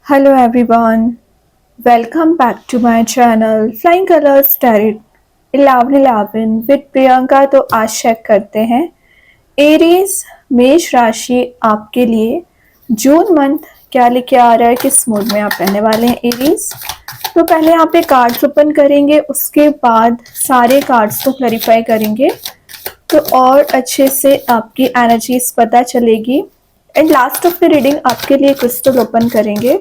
Hello everyone, welcome back to my channel Flying Colors Tarot 1111 with Priyanka. तो आज check करते हैं एरीज मेष राशि आपके लिए जून मंथ क्या लेके आ रहा है, किस मूड में आप रहने वाले हैं एरीज। तो पहले यहाँ पे कार्ड्स ओपन करेंगे, उसके बाद सारे कार्ड्स को क्लैरिफाई करेंगे तो और अच्छे से आपकी एनर्जीज पता चलेगी। And last of the reading आपके लिए क्रिस्टल ओपन करेंगे।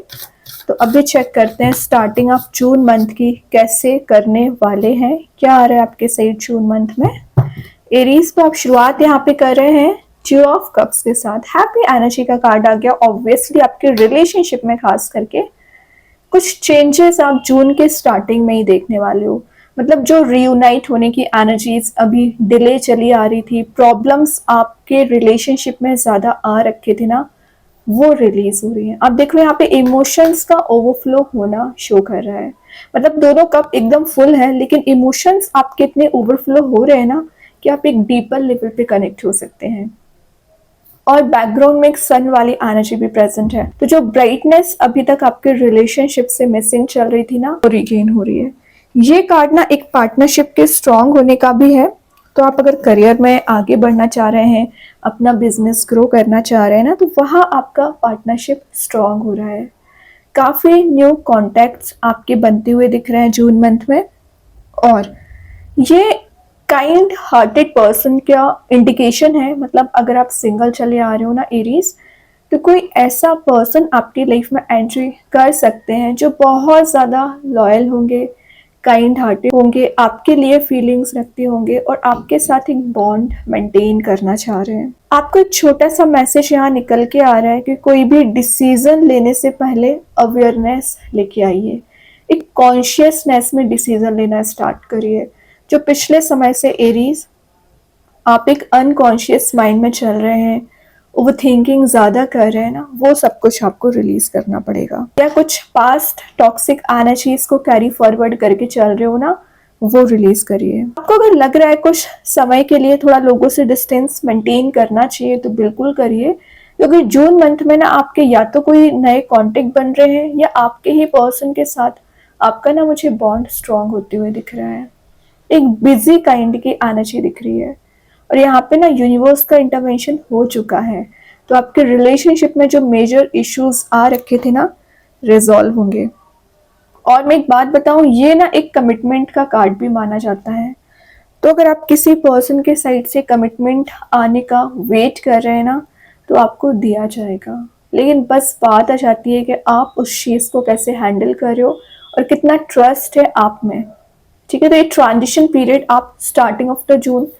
तो अभी चेक करते हैं स्टार्टिंग ऑफ जून मंथ की कैसे करने वाले हैं, क्या आ रहा है आपके सही जून मंथ में। एरीज को आप शुरुआत यहाँ पे कर रहे हैं टू ऑफ कप्स के साथ। हैप्पी एनर्जी का कार्ड आ गया। ऑब्वियसली आपके रिलेशनशिप में खास करके कुछ चेंजेस आप जून के स्टार्टिंग में ही देखने वाले हो। मतलब जो रीयूनाइट होने की एनर्जीज अभी डिले चली आ रही थी, प्रॉब्लम्स आपके रिलेशनशिप में ज्यादा आ रखे थे ना, वो रिलीज हो रही है। आप देख रहे हैं यहाँ पे इमोशंस का ओवरफ्लो होना शो कर रहा है। मतलब दोनों कप एकदम फुल है, लेकिन इमोशंस आपके इतने ओवरफ्लो हो रहे हैं ना कि आप एक डीपर लेवल पे कनेक्ट हो सकते हैं। और बैकग्राउंड में एक सन वाली एनर्जी भी प्रेजेंट है। तो जो ब्राइटनेस अभी तक आपके रिलेशनशिप से मिसिंग चल रही थी ना, वो रिगेन हो रही है। ये कार्ड ना एक पार्टनरशिप के स्ट्रांग होने का भी है। तो आप अगर करियर में आगे बढ़ना चाह रहे हैं, अपना बिजनेस ग्रो करना चाह रहे हैं ना, तो वहाँ आपका पार्टनरशिप स्ट्रांग हो रहा है। काफ़ी न्यू कॉन्टैक्ट्स आपके बनते हुए दिख रहे हैं जून मंथ में। और ये काइंड हार्टेड पर्सन का इंडिकेशन है। मतलब अगर आप सिंगल चले आ रहे हो ना एरीज, तो कोई ऐसा पर्सन आपकी लाइफ में एंट्री कर सकते हैं जो बहुत ज़्यादा लॉयल होंगे, काइंड हार्टेड होंगे, आपके लिए फीलिंग्स रखते होंगे और आपके साथ एक बॉन्ड मेंटेन करना चाह रहे हैं। आपको एक छोटा सा मैसेज यहाँ निकल के आ रहा है कि कोई भी डिसीजन लेने से पहले अवेयरनेस लेके आइए, एक कॉन्शियसनेस में डिसीजन लेना स्टार्ट करिए। जो पिछले समय से एरीज आप एक अनकॉन्शियस माइंड में चल रहे हैं, ओवर थिंकिंग ज़्यादा कर रहे हैं ना, वो सब कुछ आपको रिलीज करना पड़ेगा। या कुछ पास्ट टॉक्सिक एनर्जीज को कैरी फॉरवर्ड करके चल रहे हो ना, वो रिलीज करिए। आपको अगर लग रहा है कुछ समय के लिए थोड़ा लोगों से डिस्टेंस मेंटेन करना चाहिए, तो बिल्कुल करिए। क्योंकि जून मंथ में ना आपके या तो कोई नए कॉन्टेक्ट बन रहे हैं, या आपके ही पर्सन के साथ आपका ना मुझे बॉन्ड स्ट्रांग होते हुए दिख रहा है। एक बिजी काइंड की एनर्जी दिख रही है। और यहाँ पे ना यूनिवर्स का इंटरवेंशन हो चुका है। तो आपके रिलेशनशिप में जो मेजर इश्यूज आ रखे थे ना, रिजॉल्व होंगे। और मैं एक बात बताऊं, ये ना एक कमिटमेंट का कार्ड भी माना जाता है। तो अगर आप किसी पर्सन के साइड से कमिटमेंट आने का वेट कर रहे हैं ना, तो आपको दिया जाएगा। लेकिन बस बात आ जाती है कि आप उस चीज़ को कैसे हैंडल कर रहे हो और कितना ट्रस्ट है आप में। ठीक है, तो ये ट्रांजिशन पीरियड आप starting of the June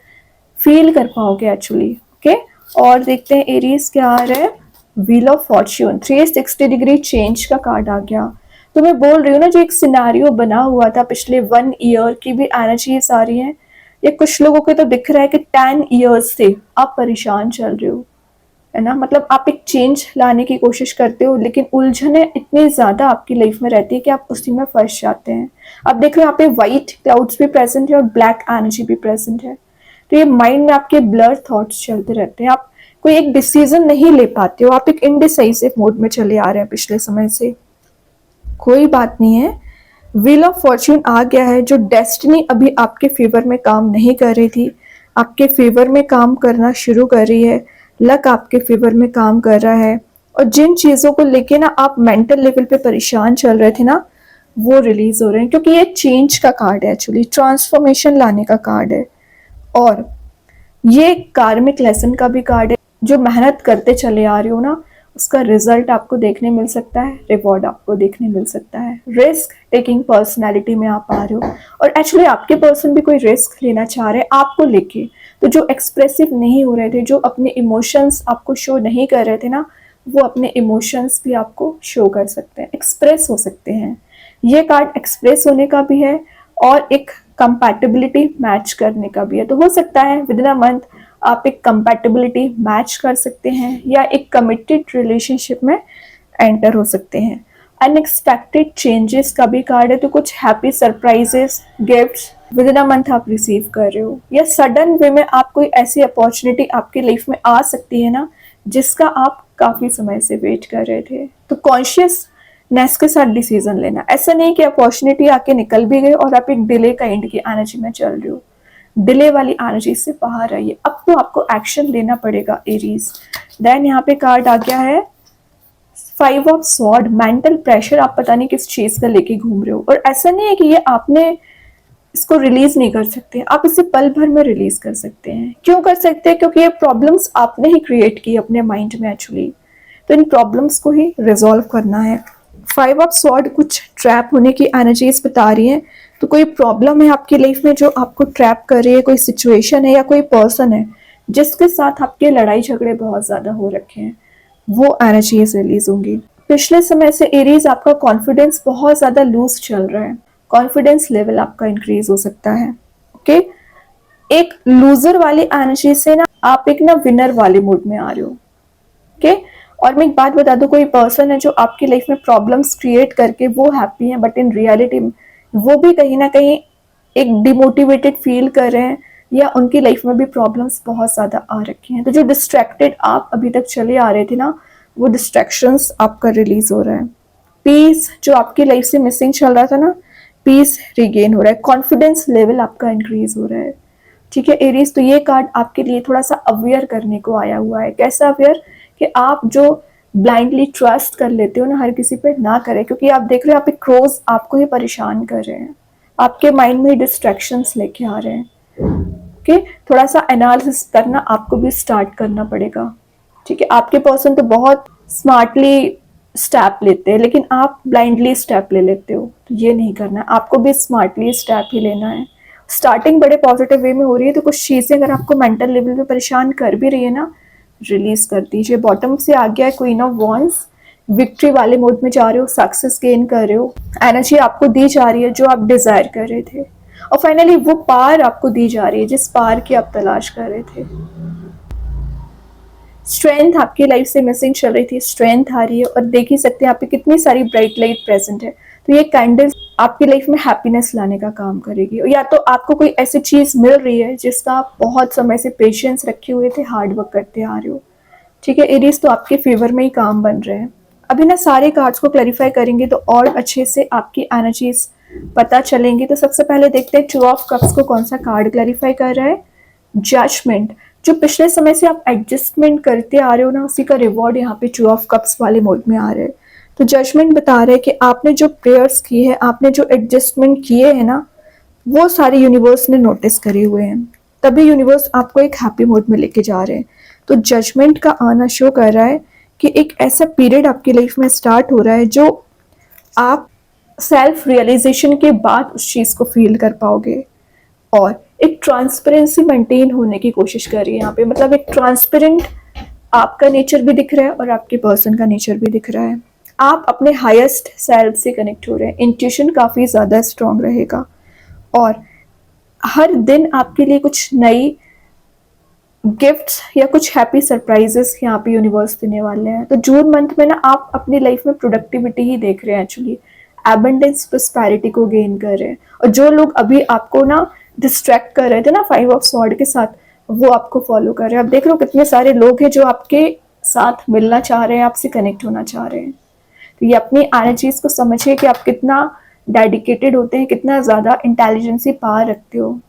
feel कर पाओगे एक्चुअली। ओके, और देखते हैं एरीज क्या आ रहा है। Wheel of Fortune 360 degree change का कार्ड आ गया। तो मैं बोल रही हूँ ना, जो एक सिनेरियो बना हुआ था पिछले 1 ईयर की भी एनर्जीज आ रही है। ये कुछ लोगों के तो दिख रहा है कि 10 ईयर्स से आप परेशान चल रहे हो, है ना। मतलब आप एक चेंज लाने की कोशिश करते हो, लेकिन उलझने इतनी ज़्यादा आपकी लाइफ में रहती है कि आप उसी में फंस जाते हैं। आप देख रहे हो यहाँ पे व्हाइट क्लाउड्स भी प्रेजेंट है और ब्लैक एनर्जी भी प्रेजेंट है। तो ये माइंड में आपके ब्लर थॉट्स चलते रहते हैं। आप कोई एक डिसीजन नहीं ले पाते हो, आप एक इनडिसाइसिव मोड में चले आ रहे हैं पिछले समय से। कोई बात नहीं है, व्हील ऑफ फॉर्च्यून आ गया है। जो डेस्टिनी अभी आपके फेवर में काम नहीं कर रही थी, आपके फेवर में काम करना शुरू कर रही है। लक आपके फेवर में काम कर रहा है। और जिन चीज़ों को लेके ना आप मेंटल लेवल पे परेशान चल रहे थे ना, वो रिलीज हो रहे हैं। क्योंकि ये चेंज का कार्ड है, एक्चुअली ट्रांसफॉर्मेशन लाने का कार्ड है। और ये कार्मिक लेसन का भी कार्ड है। जो मेहनत करते चले आ रहे हो ना, उसका रिजल्ट आपको देखने मिल सकता है, रिवॉर्ड आपको देखने मिल सकता है। रिस्क टेकिंग पर्सनैलिटी में आप आ रहे हो, और एक्चुअली आपके पर्सन भी कोई रिस्क लेना चाह रहे हैं आपको लेके। तो जो एक्सप्रेसिव नहीं हो रहे थे, जो अपने इमोशंस आपको शो नहीं कर रहे थे ना, वो अपने इमोशंस भी आपको शो कर सकते हैं, एक्सप्रेस हो सकते हैं। ये कार्ड एक्सप्रेस होने का भी है और एक कंपैटिबिलिटी मैच करने का भी है। तो हो सकता है विद इन अ मंथ आप एक कंपैटिबिलिटी मैच कर सकते हैं, या एक कमिटेड रिलेशनशिप में एंटर हो सकते हैं। अनएक्सपेक्टेड चेंजेस का भी कार्ड है। तो कुछ happy surprises, gifts with in a month आप रिसीव कर रहे हो, या सडन वे में आप कोई ऐसी अपॉर्चुनिटी आपके लाइफ में आ सकती है ना, जिसका आप काफ़ी समय से वेट कर रहे थे। तो कॉन्शियस नेस के साथ डिसीजन लेना। ऐसा नहीं कि अपॉर्चुनिटी आके निकल भी गई और आप एक डिले काइंड की एनर्जी में चल रहे हो, डिले वाली एनर्जी से बाहर आइए। अब तो आपको एक्शन लेना पड़ेगा एरीज। देन यहाँ पे कार्ड आ गया है 5 ऑफ स्वॉर्ड, मेंटल प्रेशर आप पता नहीं किस चीज का लेके घूम रहे हो, और ऐसा नहीं है कि ये आपने इसको रिलीज नहीं कर सकते, आप इसे पल भर में रिलीज कर सकते हैं। क्यों कर सकते हैं? क्योंकि ये प्रॉब्लम्स आपने ही क्रिएट की अपने माइंड में एक्चुअली, तो इन प्रॉब्लम्स को ही रिजॉल्व करना है। 5 ऑफ स्वॉर्ड कुछ ट्रैप होने की एनर्जीज बता रही हैं, तो कोई प्रॉब्लम है आपकी लाइफ में जो आपको ट्रैप कर रही है, कोई सिचुएशन है या कोई पर्सन है जिसके साथ आपके लड़ाई झगड़े बहुत ज्यादा हो रखे हैं, वो एनर्जीज रिलीज होंगी। पिछले समय से एरीज आपका कॉन्फिडेंस बहुत ज्यादा लूज चल रहा है, कॉन्फिडेंस लेवल आपका इंक्रीज हो सकता है। ओके, एक लूजर वाली एनर्जी से ना आप एक ना विनर वाले मूड में आ रहे हो। ओके, और मैं एक बात बता दूं, कोई पर्सन है जो आपकी लाइफ में प्रॉब्लम्स क्रिएट करके वो हैप्पी है, बट इन रियलिटी वो भी कहीं ना कहीं एक डिमोटिवेटेड फील कर रहे हैं, या उनकी लाइफ में भी प्रॉब्लम्स बहुत ज्यादा आ रखी हैं। तो जो डिस्ट्रैक्टेड आप अभी तक चले आ रहे थे ना, वो डिस्ट्रैक्शंस आपका रिलीज हो रहा है। पीस जो आपकी लाइफ से मिसिंग चल रहा था ना, पीस रिगेन हो रहा है, कॉन्फिडेंस लेवल आपका इंक्रीज हो रहा है। ठीक है एरीज, तो ये कार्ड आपके लिए थोड़ा सा अवेयर करने को आया हुआ है। कैसा अवेयर? कि आप जो ब्लाइंडली ट्रस्ट कर लेते हो ना हर किसी पे, ना करें, क्योंकि आप देख रहे हो आप एक क्रोज आपको ही परेशान कर रहे हैं, आपके माइंड में डिस्ट्रैक्शंस लेके आ रहे हैं। ओके, थोड़ा सा एनालिसिस करना आपको भी स्टार्ट करना पड़ेगा। ठीक है, आपके पर्सन तो बहुत स्मार्टली स्टेप लेते हैं, लेकिन आप ब्लाइंडली स्टेप ले लेते हो, तो ये नहीं करना है, आपको भी स्मार्टली स्टेप ही लेना है। स्टार्टिंग बड़े पॉजिटिव वे में हो रही है, तो कुछ चीज़ें अगर आपको मेंटल लेवल पे परेशान कर भी रही है ना, रिलीज कर दीजिए। बॉटम से आ गया है क्वीन ऑफ वॉन्ड्स, विक्ट्री वाले मोड में जा रहे हो, सक्सेस गेन कर रहे हो, एनर्जी आपको दी जा रही है जो आप डिजायर कर रहे थे, और फाइनली वो पार आपको दी जा रही है जिस पार की आप तलाश कर रहे थे। स्ट्रेंथ आपकी लाइफ से मिसिंग चल रही थी, स्ट्रेंथ आ रही है, और देख ही सकते हैं आप पे कितनी सारी ब्राइट लाइट प्रेजेंट है। तो ये कैंडल्स आपकी लाइफ में हैप्पीनेस लाने का काम करेगी, या तो आपको कोई ऐसी चीज मिल रही है जिसका आप बहुत समय से पेशेंस रखे हुए थे, हार्ड वर्क करते आ रहे हो। ठीक है एरीज, तो आपके फेवर में ही काम बन रहे हैं। अभी ना सारे कार्ड्स को क्लैरिफाई करेंगे तो और अच्छे से आपकी एनर्जीज पता चलेंगी। तो सबसे पहले देखते हैं 2 ऑफ कप्स को कौन सा कार्ड क्लैरिफाई कर रहा है। जजमेंट, जो पिछले समय से आप एडजस्टमेंट करते आ रहे हो ना, उसी का रिवॉर्ड यहाँ पे 2 ऑफ कप्स वाले मोड में आ रहे हैं। तो जजमेंट बता रहे हैं कि आपने जो प्रेयर्स की है, आपने जो एडजस्टमेंट किए हैं ना, वो सारे यूनिवर्स ने नोटिस करे हुए हैं, तभी यूनिवर्स आपको एक हैप्पी मोड में लेके जा रहे हैं। तो जजमेंट का आना शो कर रहा है कि एक ऐसा पीरियड आपकी लाइफ में स्टार्ट हो रहा है जो आप सेल्फ रियलाइजेशन के बाद उस चीज को फील कर पाओगे, और एक ट्रांसपेरेंसी मेंटेन होने की कोशिश कर रही है यहाँ पे। मतलब एक ट्रांसपेरेंट आपका नेचर भी दिख रहा है और आपके पर्सन का नेचर भी दिख रहा है। आप अपने हाईएस्ट सेल्फ से कनेक्ट हो रहे हैं, इंट्यूशन काफी ज्यादा स्ट्रांग रहेगा, और हर दिन आपके लिए कुछ नई गिफ्ट्स या कुछ हैप्पी सरप्राइजेस यहाँ पे यूनिवर्स देने वाले हैं। तो जून मंथ में ना आप अपनी लाइफ में प्रोडक्टिविटी ही देख रहे हैं, एक्चुअली एबंडेंस प्रॉस्पेरिटी को गेन कर रहे हैं। और जो लोग अभी आपको ना डिस्ट्रैक्ट कर रहे थे ना 5 ऑफ स्वॉर्ड के साथ, वो आपको फॉलो कर रहे हैं। अब देख लो कितने सारे लोग हैं जो आपके साथ मिलना चाह रहे हैं, आपसे कनेक्ट होना चाह रहे हैं। तो ये अपनी एनर्जीज को समझिए कि आप कितना डेडिकेटेड होते हैं, कितना ज्यादा इंटेलिजेंसी पावर रखते हो,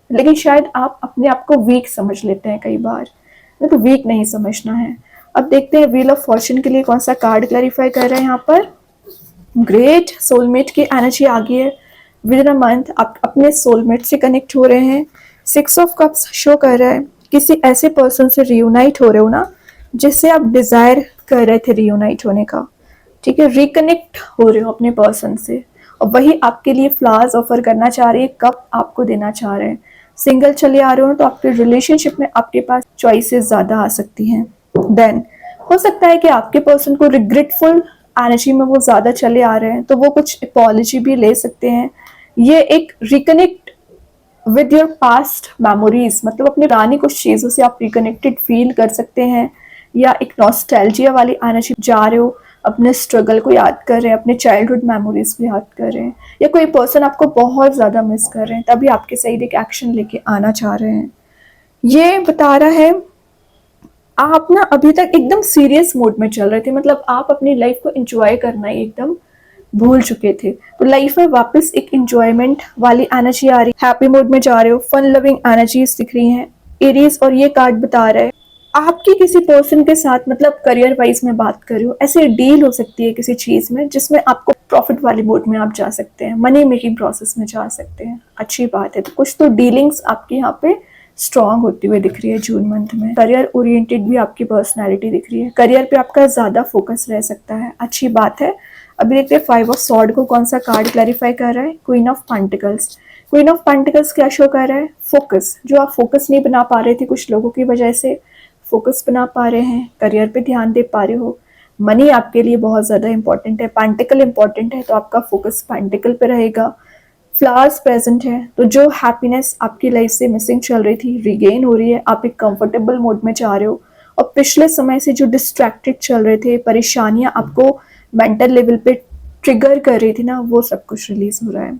लेकिन शायद आप अपने आप को वीक समझ लेते हैं कई बार, तो वीक नहीं समझना है। अब देखते हैं व्हील ऑफ फॉर्चून के लिए कौन सा कार्ड क्लैरिफाई कर रहे हैं यहाँ पर। ग्रेट, सोलमेट की एनर्जी आ गई है। विद इन अ मंथ आप अपने सोलमेट से कनेक्ट हो रहे हैं। 6 ऑफ कप्स शो कर रहा है किसी ऐसे पर्सन से रियूनाइट हो रहे हो ना, जिससे आप डिजायर कर रहे थे रियूनाइट होने का। ठीक है, रिकनेक्ट हो रहे हो अपने पर्सन से, और वही आपके लिए फ्लावर्स ऑफर करना चाह रही है, कप आपको देना चाह रहे हैं। सिंगल चले आ रहे हो तो आपके रिलेशनशिप में आपके पास चॉइसेस ज्यादा आ सकती हैं। देन हो सकता है कि आपके पर्सन को रिग्रेटफुल एनर्जी में वो ज्यादा चले आ रहे हैं, तो वो कुछ अपॉलॉजी भी ले सकते हैं। ये एक reconnect with your past memories, मतलब अपनी पुरानी कुछ चीजों से आप रिकनेक्टेड फील कर सकते हैं, या एक नॉस्टैल्जिया वाली एनर्जी जा रहे हो, अपने स्ट्रगल को याद कर रहे हैं, अपने चाइल्डहुड मेमोरीज को याद कर रहे हैं, या कोई पर्सन आपको बहुत ज्यादा मिस कर रहे हैं, तभी आपके साइड एक एक्शन लेके आना चाह रहे हैं। ये बता रहा है आप ना अभी तक एकदम सीरियस मोड में चल रहे थे, मतलब आप अपनी लाइफ को एंजॉय करना ही एकदम भूल चुके थे। तो लाइफ में वापस एक इंजॉयमेंट वाली एनर्जी आ रही, हैप्पी मूड में जा रहे हो, फन लविंग एनर्जीज दिख रही हैं एरीज। और ये कार्ड बता रहा है आपकी किसी पर्सन के साथ, मतलब करियर वाइज में बात कर रही हो, ऐसे डील हो सकती है किसी चीज में जिसमें आपको प्रॉफिट वाली मोड में आप जा सकते हैं, मनी मेकिंग प्रोसेस में जा सकते हैं। अच्छी बात है। तो कुछ तो डीलिंग्स आपके यहाँ पे स्ट्रांग होती हुई दिख रही है जून मंथ में। करियर ओरिएंटेड भी आपकी पर्सनैलिटी दिख रही है, करियर पे आपका ज्यादा फोकस रह सकता है। अच्छी बात है। अभी देखते हैं 5 ऑफ सॉर्ड को कौन सा कार्ड क्लैरिफाई कर रहा है। Queen of pentacles. Queen of pentacles क्या शो कर रहा है? फोकस। जो आप फोकस नहीं बना पा रहे थे कुछ लोगों की वजह से, फोकस बना पा रहे हैं, करियर पे ध्यान दे पा रहे हो। मनी आपके लिए बहुत ज़्यादा इंपॉर्टेंट है, पेंटिकल इंपॉर्टेंट है, तो आपका फोकस पेंटिकल पे रहेगा। फ्लावर्स प्रेजेंट है, तो जो हैप्पीनेस आपकी लाइफ से मिसिंग चल रही थी रिगेन हो रही है। आप एक कंफर्टेबल मोड में जा रहे हो, और पिछले समय से जो डिस्ट्रैक्टेड चल रहे थे, परेशानियां आपको मेंटल लेवल पे ट्रिगर कर रही थी ना, वो सब कुछ रिलीज हो रहा है।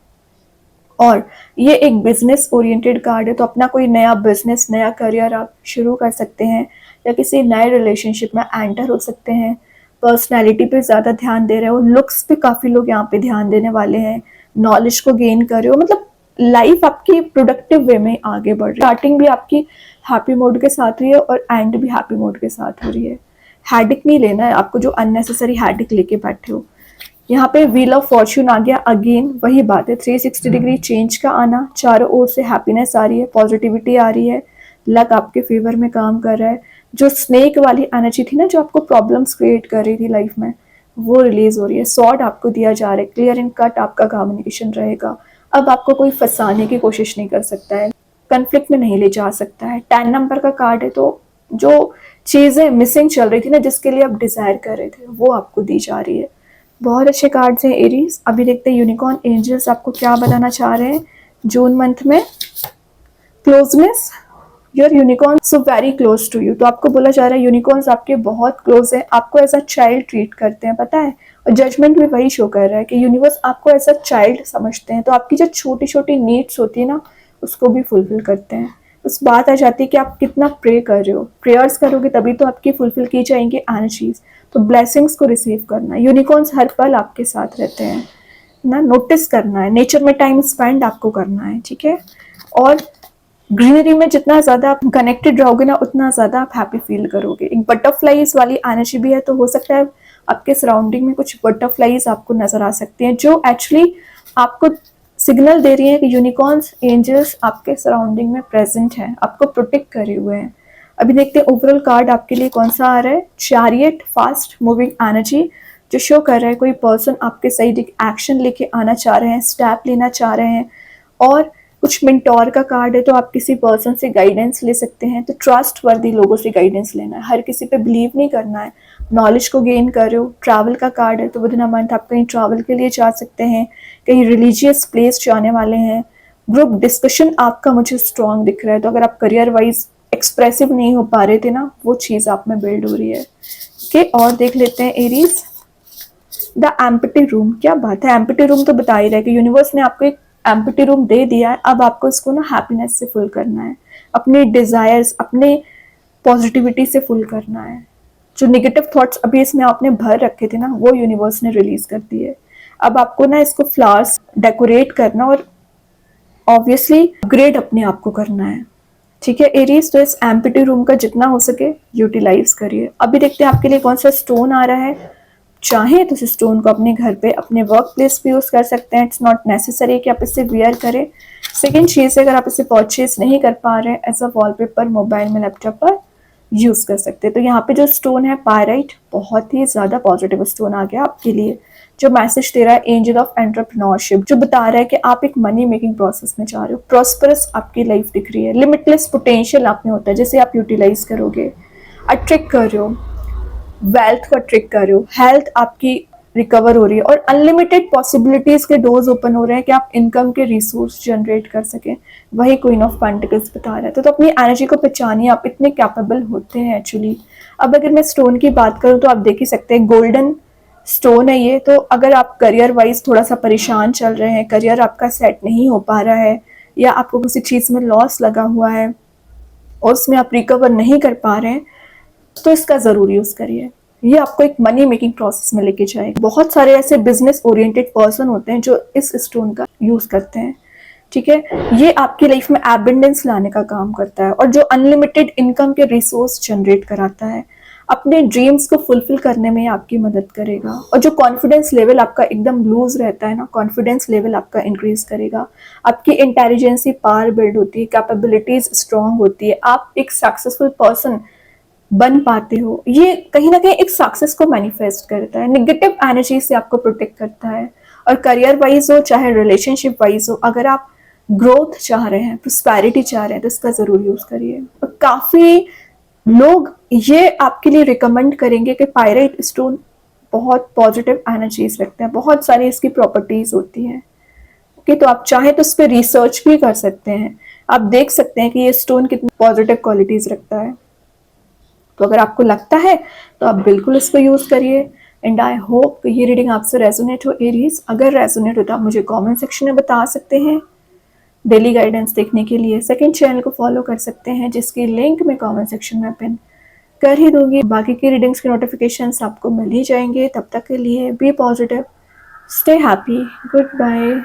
और ये एक बिजनेस ओरिएंटेड कार्ड है, तो अपना कोई नया बिजनेस, नया करियर आप शुरू कर सकते हैं, या किसी नए रिलेशनशिप में एंटर हो सकते हैं। पर्सनैलिटी पे ज़्यादा ध्यान दे रहे हो, लुक्स पे काफ़ी लोग यहाँ पे ध्यान देने वाले हैं, नॉलेज को गेन कर रहे हो, मतलब लाइफ आपकी प्रोडक्टिव वे में आगे बढ़ रही है। स्टार्टिंग भी आपकी हैप्पी मोड के साथ हुई है और एंड भी हैप्पी मोड के साथ हो रही है। हैडिक नहीं लेना है आपको, जो अननेसेसरी हैडिक लेके बैठे हो। यहाँ पे व्हील ऑफ फॉर्च्यून आ गया, अगेन वही बात है, 360 डिग्री चेंज का आना, चारों ओर से हैप्पीनेस आ रही है, पॉजिटिविटी आ रही है, लक आपके फेवर में काम कर रहा है। जो स्नेक वाली एनर्जी थी ना, जो आपको प्रॉब्लम्स क्रिएट कर रही थी लाइफ में, वो रिलीज हो रही है। सॉर्ड आपको दिया जा रहा है, क्लियर एंड कट आपका कम्युनिकेशन रहेगा। अब आपको कोई फंसाने की कोशिश नहीं कर सकता है, कन्फ्लिक्ट में नहीं ले जा सकता है। 10 नंबर का कार्ड है, तो जो चीज़ें मिसिंग चल रही थी ना, जिसके लिए आप डिजायर कर रहे थे, वो आपको दी जा रही है। बहुत अच्छे कार्ड्स हैं एरीज। अभी देखते हैं यूनिकॉर्न एंजल्स आपको क्या बताना चाह रहे हैं जून मंथ में। Closeness, your unicorn so very close to you. तो आपको बोला जा रहा है यूनिकॉर्न्स आपके बहुत क्लोज हैं, आपको एज अ चाइल्ड ट्रीट करते हैं, पता है। और जजमेंट भी वही शो कर रहा है कि यूनिवर्स आपको एज अ चाइल्ड समझते हैं, तो आपकी जो छोटी छोटी नीड्स होती है ना, उसको भी फुलफिल करते हैं। उस बात आ जाती है कि आप कितना प्रे कर रहे हो, प्रेयर्स करोगे तभी तो आपकी फुलफिल की जाएंगी एनर्जीज। तो ब्लेसिंग्स को रिसीव करना है। यूनिकॉर्न्स हर पल आपके साथ रहते हैं ना, नोटिस करना है, नेचर में टाइम स्पेंड आपको करना है, ठीक है। और ग्रीनरी में जितना ज्यादा आप कनेक्टेड रहोगे ना, उतना ज्यादा आप हैप्पी फील करोगे। एक बटरफ्लाईज वाली एनर्जी भी है, तो हो सकता है आपके सराउंडिंग में कुछ बटरफ्लाईज आपको नजर आ सकती हैं, जो एक्चुअली आपको सिग्नल दे रही है कि यूनिकॉर्न्स एंजल्स आपके सराउंडिंग में प्रेजेंट हैं, आपको प्रोटेक्ट करे हुए हैं। अभी देखते हैं ओवरऑल कार्ड आपके लिए कौन सा आ रहा है। चैरियट, फास्ट मूविंग एनर्जी, जो शो कर रहा है कोई पर्सन आपके साइड एक एक्शन लेके आना चाह रहे हैं, स्टेप लेना चाह रहे हैं। और कुछ मिंटोर का कार्ड है, तो आप किसी पर्सन से गाइडेंस ले सकते हैं। तो ट्रस्ट वर्दी लोगों से गाइडेंस लेना है, हर किसी पे बिलीव नहीं करना है। नॉलेज को गेन कर रहे हो। ट्रैवल का कार्ड है, तो विद इन अ मंथ आप कहीं ट्रैवल के लिए जा सकते हैं, कहीं रिलीजियस प्लेस जाने वाले हैं। ग्रुप डिस्कशन आपका मुझे स्ट्रॉन्ग दिख रहा है, तो अगर आप करियर वाइज एक्सप्रेसिव नहीं हो पा रहे थे ना, वो चीज़ आप में बिल्ड हो रही है। ओके, और देख लेते हैं एरीज, द एम्प्टी रूम। क्या बात है, एम्प्टी रूम तो बता ही रहा है कि यूनिवर्स ने आपको एक एम्प्टी रूम दे दिया है, अब आपको इसको ना हैप्पीनेस से फुल करना है, अपने डिजायर्स, अपने पॉजिटिविटी से फुल करना है। जो नेगेटिव थॉट्स अभी इसमें आपने भर रखे थे ना, वो यूनिवर्स ने रिलीज कर दिए। अब आपको ना इसको फ्लावर्स डेकोरेट करना और ऑब्वियसली अपग्रेड अपने आप को करना है, ठीक है एरीज। तो इस एम्प्टी रूम का जितना हो सके यूटिलाइज करिए। अभी देखते हैं आपके लिए कौन सा स्टोन आ रहा है। चाहे तो इस स्टोन को अपने घर पे, अपने वर्क प्लेस पे यूज कर सकते हैं, इट्स नॉट नेसेसरी कि आप इसे वियर करें। सेकेंड चीज, अगर आप इसे परचेज नहीं कर पा रहे हैं, एज अ वॉलपेपर मोबाइल में, लैपटॉप पर यूज कर सकते हैं। तो यहाँ पे जो स्टोन है पायराइट, बहुत ही ज्यादा पॉजिटिव स्टोन आ गया आपके लिए, जो मैसेज दे रहा है एंजल ऑफ एंटरप्रेन्योरशिप, जो बता रहा है कि आप एक मनी मेकिंग प्रोसेस में जा रहे हो, प्रॉस्परस आपकी लाइफ दिख रही है, लिमिटलेस पोटेंशियल आप में होता है, जैसे आप यूटिलाइज करोगे। अट्रैक्ट कर रहे हो, वेल्थ को अट्रैक्ट कर रहे हो, हेल्थ आपकी रिकवर हो रही है, और अनलिमिटेड पॉसिबिलिटीज के डोर्स ओपन हो रहे हैं कि आप इनकम के रिसोर्स जनरेट कर सकें। वही क्वीन ऑफ पेंटिकल्स बता रहा है। तो अपनी एनर्जी को पहचानिए, आप इतने कैपेबल होते हैं एक्चुअली। अब अगर मैं स्टोन की बात करूं, तो आप देख ही सकते हैं गोल्डन स्टोन है ये। तो अगर आप करियर वाइज थोड़ा सा परेशान चल रहे हैं, करियर आपका सेट नहीं हो पा रहा है, या आपको किसी चीज में लॉस लगा हुआ है और उसमें आप रिकवर नहीं कर पा रहे हैं, तो इसका जरूर यूज करिए। ये आपको एक मनी मेकिंग प्रोसेस में लेके जाएगा। बहुत सारे ऐसे बिजनेस ओरिएंटेड पर्सन होते हैं जो इस स्टोन का यूज करते हैं, ठीक है। ये आपकी लाइफ में एबंडेंस लाने का काम करता है और जो अनलिमिटेड इनकम के रिसोर्स जनरेट कराता है, अपने ड्रीम्स को फुलफिल करने में आपकी मदद करेगा। और जो कॉन्फिडेंस लेवल आपका एकदम लूज रहता है ना, कॉन्फिडेंस लेवल आपका इंक्रीज करेगा, आपकी इंटेलिजेंसी पावर बिल्ड होती है, कैपेबिलिटीज स्ट्रांग होती है, आप एक सक्सेसफुल पर्सन बन पाते हो। ये कहीं ना कहीं एक सक्सेस को मैनिफेस्ट करता है, निगेटिव एनर्जी से आपको प्रोटेक्ट करता है। और करियर वाइज हो चाहे रिलेशनशिप वाइज हो, अगर आप ग्रोथ चाह रहे हैं, प्रोस्पेरिटी चाह रहे हैं, तो इसका जरूर यूज करिए। और काफी लोग ये आपके लिए रिकमेंड करेंगे कि पायराइट स्टोन बहुत पॉजिटिव एनर्जीज रखते हैं, बहुत सारी इसकी प्रॉपर्टीज होती हैं। ओके, तो आप चाहें तो इस पर रिसर्च भी कर सकते हैं, आप देख सकते हैं कि ये स्टोन कितनी पॉजिटिव क्वालिटीज रखता है। तो अगर आपको लगता है तो आप बिल्कुल इसको यूज करिए। एंड आई होप ये रीडिंग आपसे रेजोनेट हो एरीज। अगर रेजोनेट हो तो आप मुझे कमेंट सेक्शन में बता सकते हैं। डेली गाइडेंस देखने के लिए सेकंड चैनल को फॉलो कर सकते हैं, जिसकी लिंक मैं कमेंट सेक्शन में पिन कर ही दूंगी। बाकी की रीडिंग्स के नोटिफिकेशंस आपको मिल ही जाएंगे। तब तक के लिए be positive, stay happy, good bye.